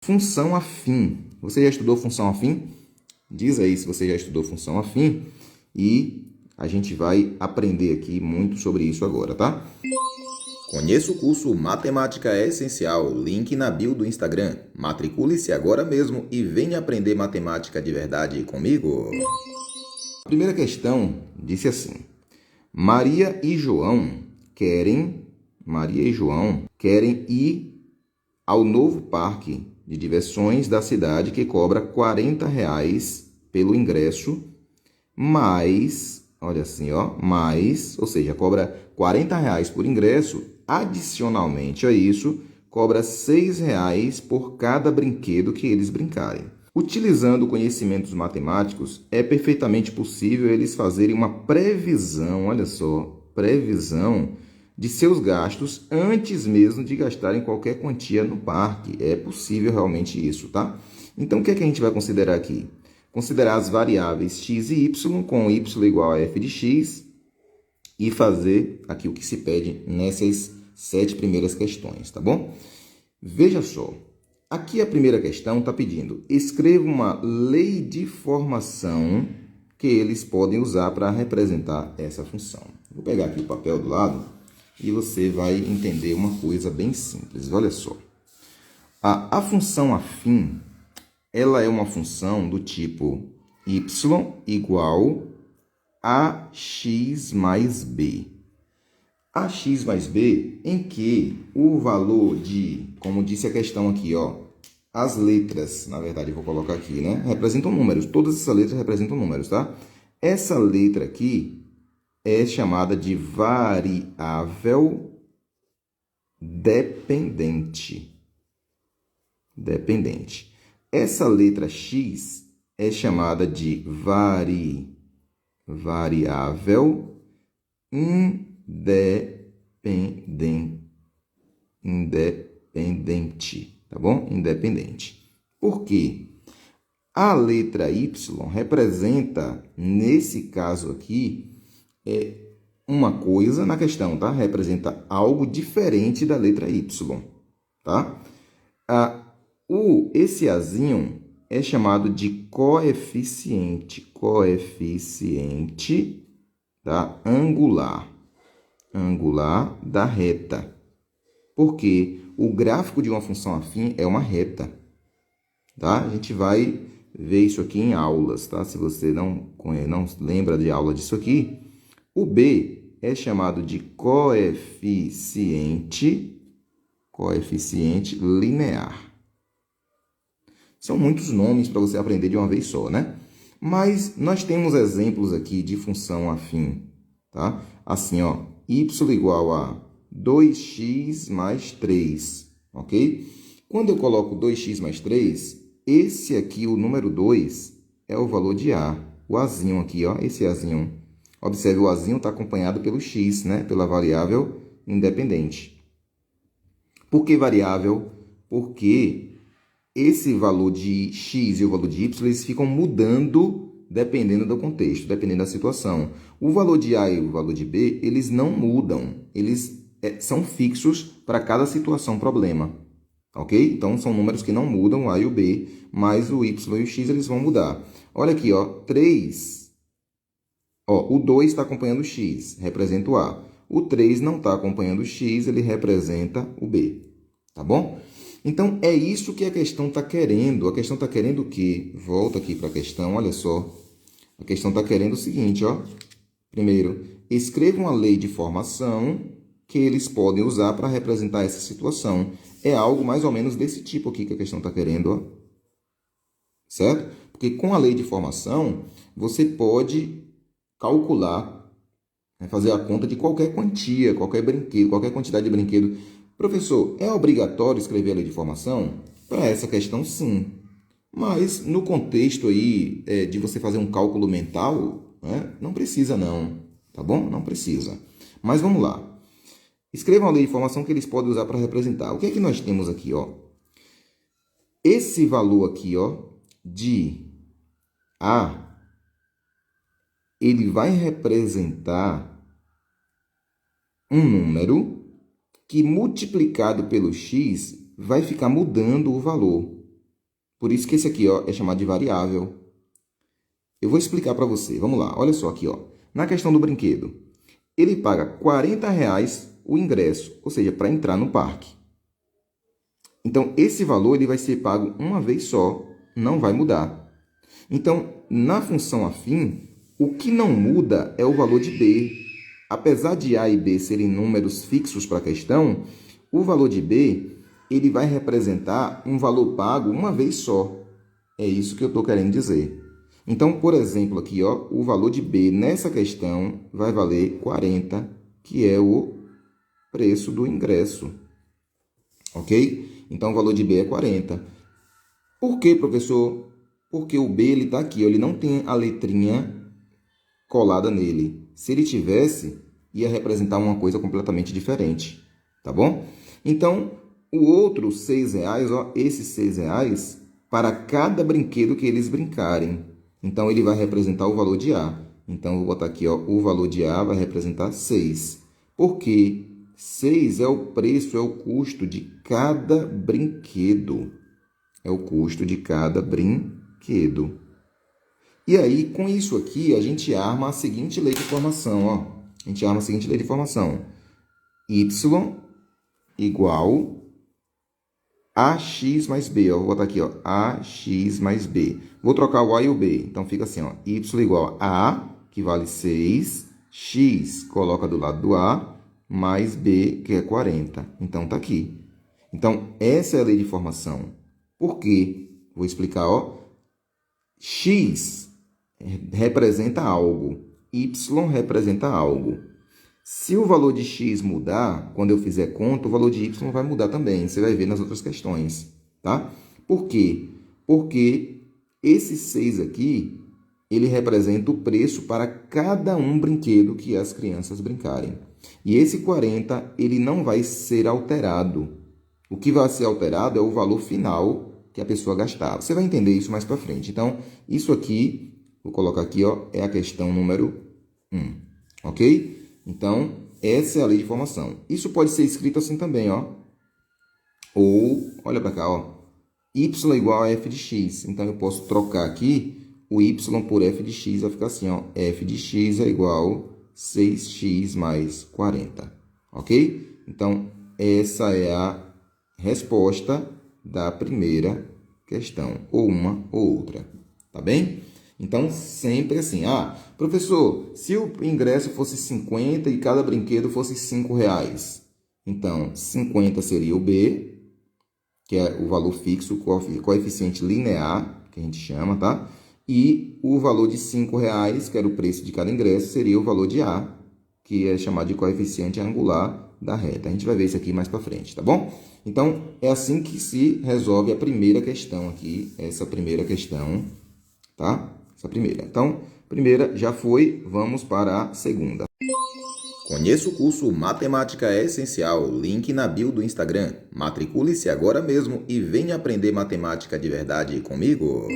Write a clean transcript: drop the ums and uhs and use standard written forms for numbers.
Função afim. Você já estudou função afim? Diz aí se você já estudou função afim e a gente vai aprender aqui muito sobre isso agora, tá? Conheça o curso Matemática é Essencial, link na bio do Instagram. Matricule-se agora mesmo e venha aprender matemática de verdade comigo. A primeira questão disse assim: Maria e João querem ir ao novo parque de diversões da cidade que cobra R$ 40 pelo ingresso, ou seja, cobra R$ 40 por ingresso, adicionalmente a isso, cobra R$ 6 por cada brinquedo que eles brincarem. Utilizando conhecimentos matemáticos, é perfeitamente possível eles fazerem uma previsão, previsão de seus gastos antes mesmo de gastarem qualquer quantia no parque. É possível realmente isso, tá? Então, o que é que a gente vai considerar aqui? Considerar as variáveis x e y, com y igual a f de x, e fazer aqui o que se pede nessas 7 primeiras questões, tá bom? Veja só, aqui a primeira questão está pedindo: escreva uma lei de formação que eles podem usar para representar essa função. Vou pegar aqui o papel do lado e você vai entender uma coisa bem simples. Olha só, a função afim, ela é uma função do tipo y igual a x mais b. Ax mais b em que o valor de, como disse a questão aqui, as letras, na verdade, eu vou colocar aqui, né? Representam números. Todas essas letras representam números, tá? Essa letra aqui é chamada de variável dependente. Essa letra x é chamada de variável independente, tá bom? Independente. Por quê? A letra y representa, nesse caso aqui, uma coisa na questão, tá? Representa algo diferente da letra y, tá? Esse azinho é chamado de coeficiente, tá? Angular da reta. Porque o gráfico de uma função afim é uma reta, tá? A gente vai ver isso aqui em aulas, tá? Se você não lembra de aula disso aqui, o B é chamado de coeficiente linear. São muitos nomes para você aprender de uma vez só, né? Mas nós temos exemplos aqui de função afim, tá? Assim, y igual a 2x mais 3, ok? Quando eu coloco 2x mais 3, esse aqui, o número 2, é o valor de A. O Azinho aqui, esse Azinho. Observe, o Azinho está acompanhado pelo x, né? Pela variável independente. Por que variável? Porque esse valor de x e o valor de y, eles ficam mudando dependendo do contexto, dependendo da situação. O valor de A e o valor de B, eles não mudam. Eles são fixos para cada situação, problema. Ok? Então, são números que não mudam, o A e o B, mas o y e o x, eles vão mudar. Olha aqui, 3. O 2 está acompanhando o x, representa o A. O 3 não está acompanhando o x, ele representa o B. Tá bom? Então, é isso que a questão está querendo. A questão está querendo o quê? Volta aqui para a questão, olha só. A questão está querendo o seguinte, Primeiro, escreva uma lei de formação que eles podem usar para representar essa situação. É algo mais ou menos desse tipo aqui que a questão está querendo, certo? Porque com a lei de formação, você pode calcular, fazer a conta de qualquer quantia, qualquer brinquedo, qualquer quantidade de brinquedo. Professor, é obrigatório escrever a lei de formação? Para essa questão, sim. Mas no contexto aí de você fazer um cálculo mental, não precisa não, tá bom? Não precisa. Mas vamos lá. Escreva uma lei de formação que eles podem usar para representar. O que é que nós temos aqui, Esse valor aqui, de A, ele vai representar um número que multiplicado pelo x vai ficar mudando o valor. Por isso que esse aqui, ó, é chamado de variável. Eu vou explicar para você. Vamos lá. Olha só aqui, ó. Na questão do brinquedo, ele paga R$ 40 o ingresso, ou seja, para entrar no parque. Então, esse valor ele vai ser pago uma vez só, não vai mudar. Então, na função afim, o que não muda é o valor de B. Apesar de A e B serem números fixos para a questão, o valor de B ele vai representar um valor pago uma vez só. É isso que eu estou querendo dizer. Então, por exemplo, aqui, ó, o valor de B nessa questão vai valer 40, que é o preço do ingresso. Ok? Então, o valor de B é 40. Por quê, professor? Porque o B está aqui, ó, ele não tem a letrinha colada nele. Se ele tivesse, ia representar uma coisa completamente diferente. Tá bom? Então, o outro R$ 6, ó, esses R$ 6, para cada brinquedo que eles brincarem. Então, ele vai representar o valor de A. Então, eu vou botar aqui, ó, o valor de A vai representar 6. Por quê? 6 é o preço, é o custo de cada brinquedo. É o custo de cada brinquedo. E aí, com isso aqui, a gente arma a seguinte lei de formação. Ó. A gente arma a seguinte lei de formação. Y igual AX mais B. Ó. Vou botar aqui, ó, AX mais B. Vou trocar o A e o B. Então, fica assim, ó, Y igual a, que vale 6, X, coloca do lado do A, mais B, que é 40. Então, tá aqui. Então, essa é a lei de formação. Por quê? Vou explicar, ó. X representa algo, Y representa algo. Se o valor de X mudar, quando eu fizer conta, o valor de Y vai mudar também. Você vai ver nas outras questões, tá? Por quê? Porque esse 6 aqui, ele representa o preço para cada um brinquedo que as crianças brincarem. E esse 40, ele não vai ser alterado. O que vai ser alterado é o valor final que a pessoa gastar. Você vai entender isso mais para frente. Então, isso aqui, vou colocar aqui, ó, é a questão número 1, ok? Então, essa é a lei de formação. Isso pode ser escrito assim também, ó. Ou, olha para cá, ó. Y igual a f de x. Então, eu posso trocar aqui o y por f de x, vai ficar assim, ó. F de x é igual 6x mais 40, ok? Então, essa é a resposta da primeira questão, ou uma ou outra, tá bem? Então, sempre assim, professor, se o ingresso fosse 50 e cada brinquedo fosse R$5, então 50 seria o B, que é o valor fixo, o coeficiente linear, que a gente chama, tá? E o valor de R$5, que era o preço de cada ingresso, seria o valor de A, que é chamado de coeficiente angular da reta. A gente vai ver isso aqui mais para frente, tá bom? Então, é assim que se resolve a primeira questão aqui, essa primeira questão, tá? Essa primeira. Então, primeira já foi, vamos para a segunda. Conheça o curso Matemática é Essencial, link na bio do Instagram. Matricule-se agora mesmo e venha aprender matemática de verdade comigo.